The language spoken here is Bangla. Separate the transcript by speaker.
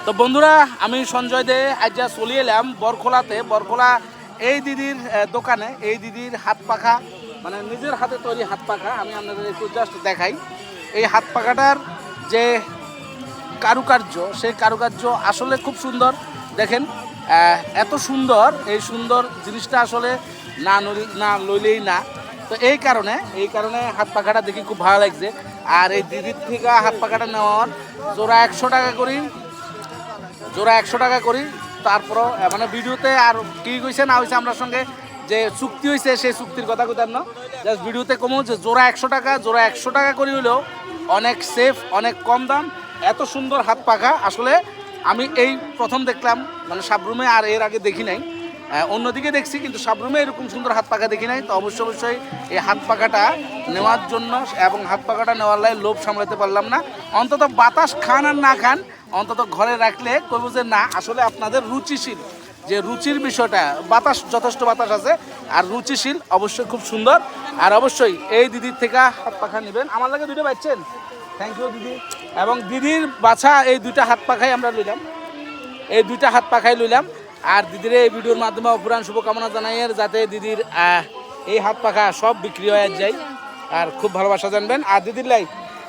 Speaker 1: তো বন্ধুরা, আমি সঞ্জয় দে আজ চলে এলাম বরখোলাতে। বরখোলা এই দিদির দোকানে, এই দিদির হাত পাখা, মানে নিজের হাতে তৈরি হাত পাখা। আমি আপনাদের একটু জাস্ট দেখাই। এই হাত পাখাটার যে কারুকার্য, সেই কারুকার্য আসলে খুব সুন্দর। দেখেন এত সুন্দর, এই সুন্দর জিনিসটা আসলে না লইলেই না। তো এই কারণে হাত পাখাটা দেখি খুব ভালো লাগছে। আর এই দিদির থেকে হাত পাখাটা নেওয়ার জোড়া 100 টাকা করি, তারপরও মানে ভিডিওতে আর কি কইছে না হয়েছে আপনার সঙ্গে যে চুক্তি হয়েছে, সেই চুক্তির কথা কইতাম না। জাস্ট ভিডিওতে কমো যে জোড়া 100 টাকা করি হলেও অনেক সেফ, অনেক কম দাম। এত সুন্দর হাত পাখা আসলে আমি এই প্রথম দেখলাম, মানে সাবরুমে আর এর আগে দেখি নাই। অন্যদিকে দেখছি, কিন্তু সাবরুমে এরকম সুন্দর হাত পাখা দেখি নাই। তো অবশ্যই এই হাত পাখাটা নেওয়ার জন্য, এবং হাত পাখাটা নেওয়ার লাই লোভ সামলাতে পারলাম না। অন্তত বাতাস খান আর না খান, অন্তত ঘরে রাখলে কইব যে না আসলে আপনাদের রুচিশীল, যে রুচির বিষয়টা, বাতাস যথেষ্ট বাতাস আছে আর রুচিশীল, অবশ্যই খুব সুন্দর। আর অবশ্যই এই দিদির থেকে হাত পাখা নেবেন। আমার লাগে দুটো পাচ্ছেন, থ্যাংক ইউ দিদি। এবং দিদির বাছা এই দুইটা হাত পাখাই আমরা লইলাম, এই দুইটা হাত পাখাই লইলাম। আর দিদির এই ভিডিওর মাধ্যমে অপুরাণ শুভকামনা জানাই, যাতে দিদির এই হাত পাখা সব বিক্রি হয়ে যায়। আর খুব ভালোবাসা জানবেন। আর দিদির লাই